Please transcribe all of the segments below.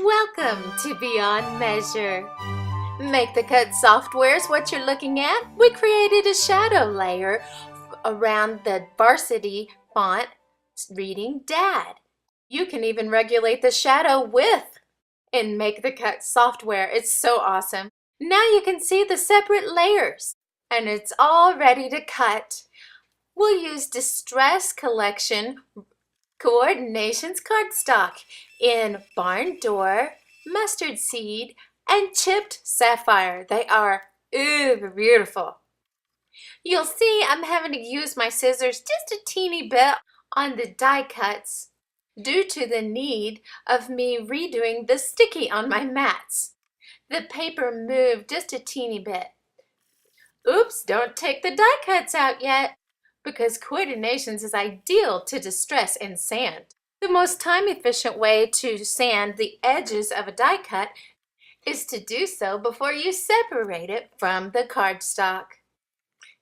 Welcome to Beyond Measure. Make the Cut software is what you're looking at. We created a shadow layer around the varsity font reading Dad. You can even regulate the shadow width in Make the Cut software. It's so awesome. Now you can see the separate layers and it's all ready to cut. We'll use Distress Collection Coordinations cardstock in Barn Door, Mustard Seed, and Chipped Sapphire. They are uber beautiful. You'll see I'm having to use my scissors just a teeny bit on the die cuts due to the need of me redoing the sticky on my mats. The paper moved just a teeny bit. Oops, don't take the die cuts out yet, because Coordinations is ideal to distress and sand. The most time-efficient way to sand the edges of a die cut is to do so before you separate it from the cardstock.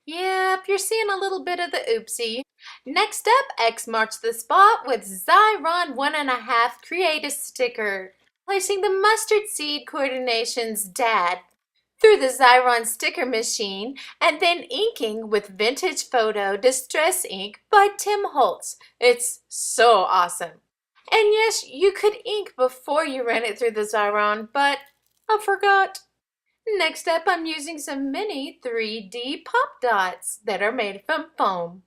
Yep, you're seeing a little bit of the oopsie. Next up, X marks the spot with Xyron 1.5 Create a Sticker. Placing the Mustard Seed Coordinations Dad through the Xyron sticker machine and then inking with Vintage Photo Distress Ink by Tim Holtz. It's so awesome. And yes, you could ink before you ran it through the Xyron, but I forgot. Next up, I'm using some mini 3D pop dots that are made from foam.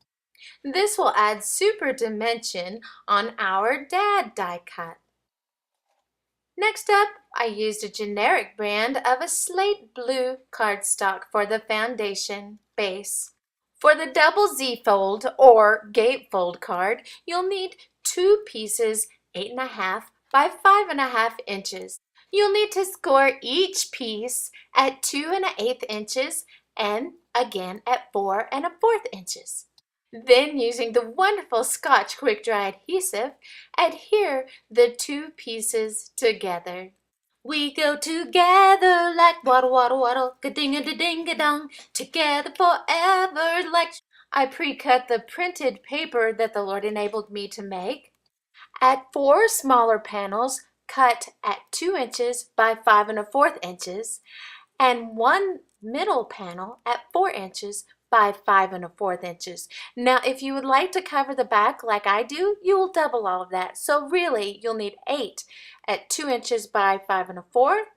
This will add super dimension on our Dad die cut. Next up, I used a generic brand of a slate blue cardstock for the foundation base. For the double Z-fold or gatefold card, you'll need 2 pieces 8.5 by 5.5 inches. You'll need to score each piece at 2 1/8 inches and again at 4 1/4 inches. Then, using the wonderful Scotch Quick Dry adhesive, adhere the 2 pieces together. We go together like waddle, waddle, waddle, ka-ding-a-da-ding-a-dong, together forever like... I pre-cut the printed paper that the Lord enabled me to make. Add 4 smaller panels cut at 2 inches by 5 1/4 inches and 1 middle panel at 4 inches by 5 1/4 inches. Now, if you would like to cover the back like I do, you will double all of that. So really, you'll need 8 at 2 inches by 5 1/4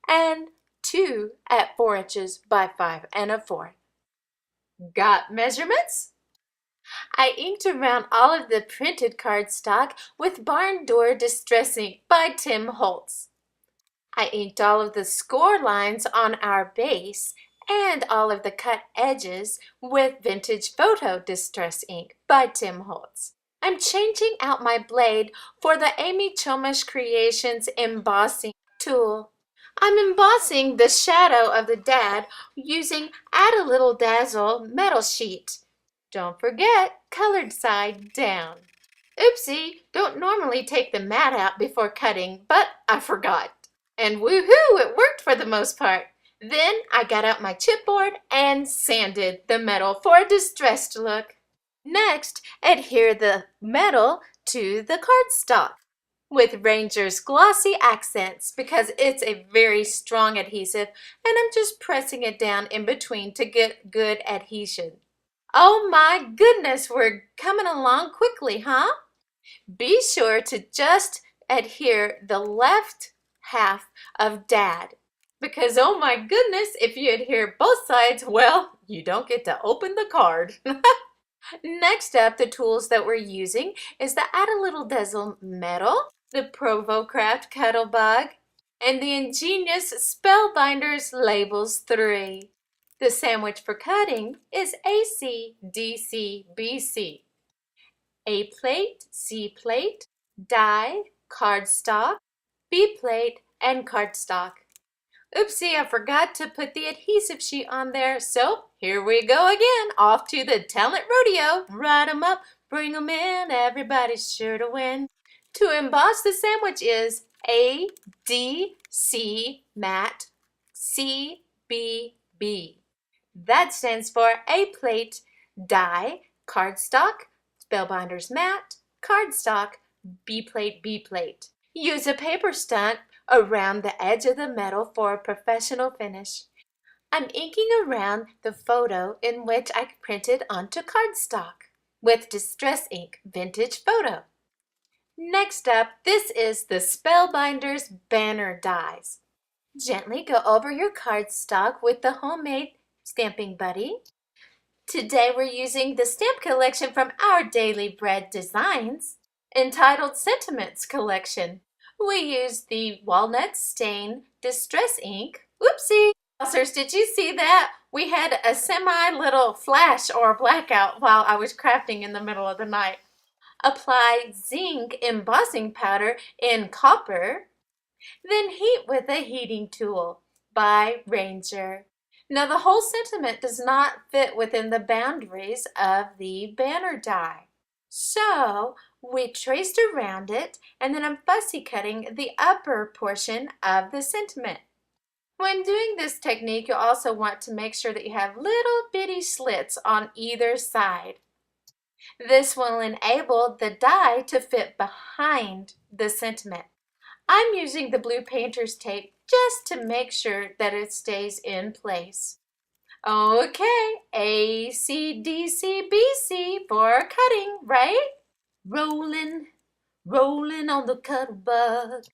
and 2 at 4 inches by 5 1/4. Got measurements? I inked around all of the printed cardstock with Barn Door Distress Ink by Tim Holtz. I inked all of the score lines on our base and all of the cut edges with Vintage Photo Distress Ink by Tim Holtz. I'm changing out my blade for the Amy Chumash Creations embossing tool. I'm embossing the shadow of the Dad using Add a Little Dazzle metal sheet. Don't forget, colored side down. Oopsie, don't normally take the mat out before cutting, but I forgot. And woohoo, it worked for the most part. Then I got out my chipboard and sanded the metal for a distressed look. Next, adhere the metal to the cardstock with Ranger's Glossy Accents because it's a very strong adhesive and I'm just pressing it down in between to get good adhesion. Oh my goodness, we're coming along quickly, huh? Be sure to just adhere the left half of Dad. Because, oh my goodness, if you adhere both sides, well, you don't get to open the card. Next up, the tools that we're using is the Add a Little Dazzle metal, the Provocraft Cuttlebug, and the ingenious Spellbinders Labels 3. The sandwich for cutting is AC, DC, BC. A plate, C plate, die, cardstock, B plate, and cardstock. Oopsie, I forgot to put the adhesive sheet on there, so here we go again, off to the talent rodeo. Write 'em up, bring 'em in, everybody's sure to win. To emboss the sandwich is A, D, C, matte, C, B, B. That stands for A plate, die, cardstock, Spellbinders matte, cardstock, B plate, B plate. Use a paper stump around the edge of the medal for a professional finish. I'm inking around the photo in which I printed onto cardstock with Distress Ink Vintage Photo. Next up, this is the Spellbinders banner dies. Gently go over your cardstock with the homemade Stamping Buddy. Today we're using the stamp collection from our Daily Bread Designs, entitled Sentiments Collection. We used the Walnut Stain Distress Ink. Whoopsie! Sirs, did you see that? We had a semi-little flash or blackout while I was crafting in the middle of the night. Apply zinc embossing powder in copper. Then heat with a heating tool by Ranger. Now the whole sentiment does not fit within the boundaries of the banner die. So we traced around it, and then I'm fussy cutting the upper portion of the sentiment. When doing this technique, you'll also want to make sure that you have little bitty slits on either side. This will enable the die to fit behind the sentiment. I'm using the blue painter's tape just to make sure that it stays in place. Okay, A, C, D, C, B, C for cutting, right? Rolling, rolling on the cutter bug.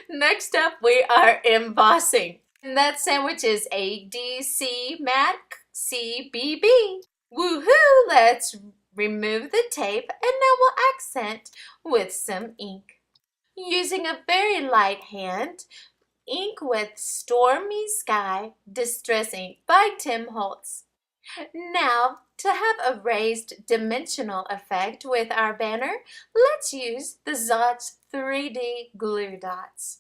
Next up, we are embossing. And that sandwich is A, D, C, Mac, C, B, B. Woohoo! Let's remove the tape, and now we'll accent with some ink. Using a very light hand, ink with Stormy Sky Distress Ink by Tim Holtz. Now, to have a raised dimensional effect with our banner, let's use the Zotz 3D glue dots.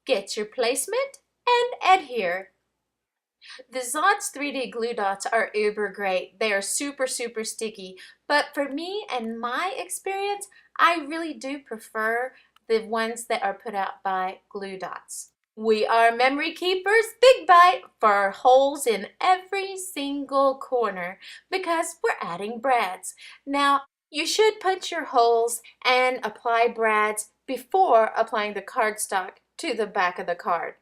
Get your placement and adhere. The Zotz 3D glue dots are uber great. They are super sticky, but for me and my experience, I really do prefer the ones that are put out by Glue Dots. We are memory keepers, big bite, for holes in every single corner because we're adding brads. Now, you should punch your holes and apply brads before applying the cardstock to the back of the card.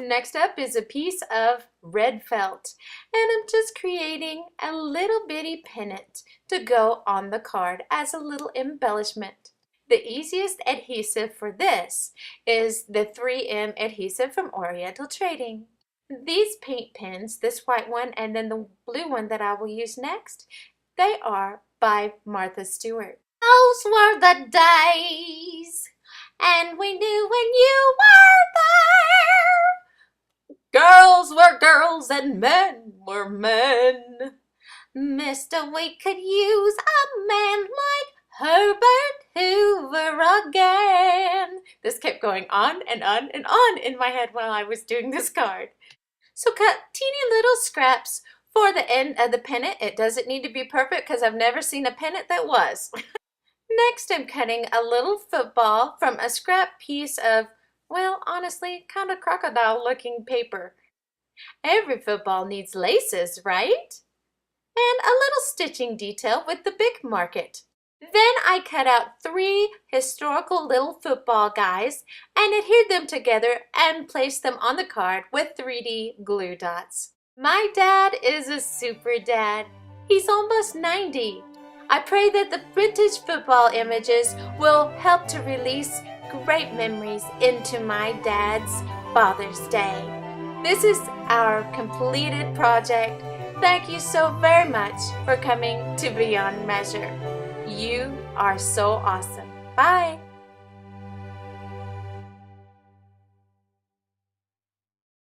Next up is a piece of red felt, and I'm just creating a little bitty pennant to go on the card as a little embellishment. The easiest adhesive for this is the 3M adhesive from Oriental Trading. These paint pens, this white one and then the blue one that I will use next, they are by Martha Stewart. Those were the days, and we knew when you were there. Girls were girls and men were men. Mister, we could use a man like Herbert Hoover again. This kept going on and on and on in my head while I was doing this card. So cut teeny little scraps for the end of the pennant. It doesn't need to be perfect because I've never seen a pennant that was. Next, I'm cutting a little football from a scrap piece of, well, honestly, kind of crocodile-looking paper. Every football needs laces, right? And a little stitching detail with the Bic Market. Then I cut out 3 historical little football guys and adhered them together and placed them on the card with 3D glue dots. My dad is a super dad. He's almost 90. I pray that the vintage football images will help to release great memories into my dad's Father's Day. This is our completed project. Thank you so very much for coming to Beyond Measure. You are so awesome. Bye.